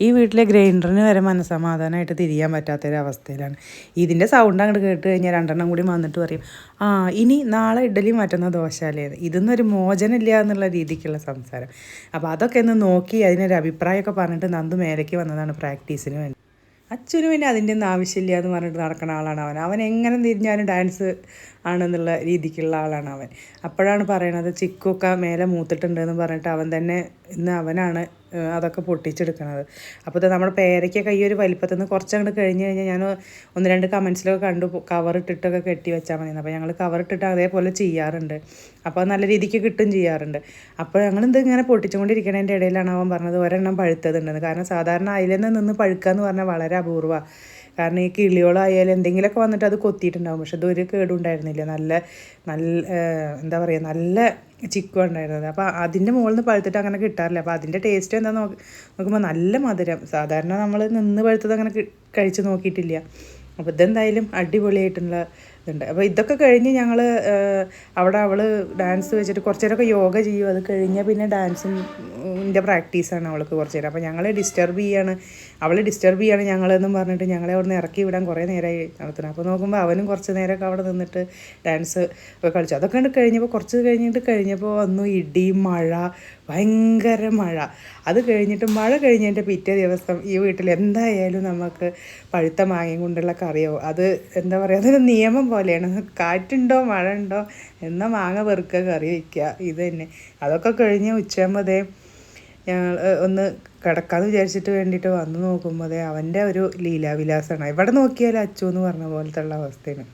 ഈ വീട്ടിലെ ഗ്രൈൻഡറിന് വരെ മനസ്സമാധാനമായിട്ട് തിരിയാൻ പറ്റാത്തൊരവസ്ഥയിലാണ്. ഇതിൻ്റെ സൗണ്ട് അങ്ങോട്ട് കേട്ട് കഴിഞ്ഞാൽ രണ്ടെണ്ണം കൂടി വന്നിട്ട് പറയും, ആ ഇനി നാളെ ഇഡ്ഡലി മാറ്റുന്ന ദോശയല്ലേ, ഇതൊന്നൊരു മോചനമില്ല എന്നുള്ള രീതിക്കുള്ള സംസാരം. അപ്പോൾ അതൊക്കെ ഒന്ന് നോക്കി അതിനൊരു അഭിപ്രായമൊക്കെ പറഞ്ഞിട്ട് നന്ദു മേലേക്ക് വന്നതാണ് പ്രാക്ടീസിന് വേണ്ടി. അച്ഛനും പിന്നെ അതിൻ്റെ ഒന്നും ആവശ്യമില്ല എന്ന് പറഞ്ഞിട്ട് നടക്കുന്ന ആളാണ് അവൻ എങ്ങനെ തിരിഞ്ഞാലും ഡാൻസ് ആണെന്നുള്ള രീതിക്കുള്ള ആളാണ് അവൻ. അപ്പോഴാണ് പറയണത് ചിക്കുയൊക്കെ മേലെ മൂത്തിട്ടുണ്ടെന്ന് പറഞ്ഞിട്ട് അവൻ തന്നെ ഇന്ന് അവനാണ് അതൊക്കെ പൊട്ടിച്ചെടുക്കണത്. അപ്പോൾ ഇത് നമ്മുടെ പേരയ്ക്കൊക്കെ ഈ ഒരു വലിപ്പത്തിൽ നിന്ന് കുറച്ചങ്ങോട്ട് കഴിഞ്ഞ് കഴിഞ്ഞാൽ ഞാൻ ഒന്ന് രണ്ട് കമൻസിലൊക്കെ കണ്ടു കവറിട്ടിട്ടൊക്കെ കെട്ടി വെച്ചാൽ മതി. അപ്പോൾ ഞങ്ങൾ കവറിട്ടിട്ട് അതേപോലെ ചെയ്യാറുണ്ട്. അപ്പോൾ നല്ല രീതിക്ക് കിട്ടും ചെയ്യാറുണ്ട്. അപ്പോൾ ഞങ്ങളിത് ഇങ്ങനെ പൊട്ടിച്ചുകൊണ്ടിരിക്കണതിൻ്റെ ഇടയിലാണ് അവൻ പറഞ്ഞത് ഒരെണ്ണം പഴുത്തതുണ്ടെന്ന്. കാരണം സാധാരണ അതിൽ നിന്ന് പഴുക്കുക എന്ന് പറഞ്ഞാൽ വളരെ അപൂർവമാണ്. കാരണം ഈ കിളിയോളായാലും എന്തെങ്കിലുമൊക്കെ വന്നിട്ട് അത് കൊത്തിയിട്ടുണ്ടാകും. പക്ഷെ ഇതൊരു കേടുണ്ടായിരുന്നില്ല. നല്ല നല്ല എന്താ പറയുക, നല്ല ചിക്കു ഉണ്ടായിരുന്നത്. അപ്പോൾ അതിൻ്റെ മുകളിൽ നിന്ന് പഴുത്തിട്ട് അങ്ങനെ കിട്ടാറില്ല. അപ്പോൾ അതിൻ്റെ ടേസ്റ്റ് എന്താ നോക്കുമ്പോൾ നല്ല മധുരം. സാധാരണ നമ്മൾ നിന്ന് പഴുത്തത് അങ്ങനെ കഴിച്ച് നോക്കിയിട്ടില്ല. അപ്പോൾ ഇതെന്തായാലും അടിപൊളിയായിട്ടുള്ള ഇതുണ്ട്. അപ്പോൾ ഇതൊക്കെ കഴിഞ്ഞ് ഞങ്ങൾ അവിടെ അവൾ ഡാൻസ് വെച്ചിട്ട് കുറച്ച് നേരമൊക്കെ യോഗ ചെയ്യും. അത് കഴിഞ്ഞാൽ പിന്നെ ഡാൻസിൻ്റെ പ്രാക്ടീസാണ് അവൾക്ക് കുറച്ച് നേരം. അപ്പോൾ ഞങ്ങളെ ഡിസ്റ്റർബ് ചെയ്യാണ് ഞങ്ങളെന്നും പറഞ്ഞിട്ട് ഞങ്ങളെ അവിടെ നിന്ന് ഇറക്കി വിടാൻ കുറേ നേരമായി നടത്തണം. അപ്പോൾ നോക്കുമ്പോൾ അവനും കുറച്ച് നേരമൊക്കെ അവിടെ നിന്നിട്ട് ഡാൻസ് ഒക്കെ കളിച്ചു. അതൊക്കെ കണ്ട് കഴിഞ്ഞപ്പോൾ കുറച്ച് കഴിഞ്ഞപ്പോൾ വന്നു ഇടി, മഴ, ഭയങ്കര മഴ. അത് കഴിഞ്ഞിട്ട് മഴ കഴിഞ്ഞതിൻ്റെ പിറ്റേ ദിവസം ഈ വീട്ടിൽ എന്തായാലും നമുക്ക് പഴുത്ത മാങ്ങയും കൊണ്ടുള്ള കറിയോ, അത് എന്താ പറയുക, അതൊരു നിയമം പോലെയാണ്. കാറ്റുണ്ടോ മഴ ഉണ്ടോ എന്നാൽ മാങ്ങ വെറുക്കുക, കറി വയ്ക്കുക, ഇത് തന്നെ. അതൊക്കെ കഴിഞ്ഞ് ഉച്ചയാകുമ്പോൾ ഞങ്ങൾ ഒന്ന് കിടക്കാമെന്ന് വിചാരിച്ചിട്ട് വേണ്ടിയിട്ട് വന്ന് നോക്കുമ്പോൾ അവൻ്റെ ഒരു ലീലാവിലാസമാണ്. എവിടെ നോക്കിയാലും അച്ചു എന്ന് പറഞ്ഞ പോലത്തെ ഉള്ള അവസ്ഥയാണ്.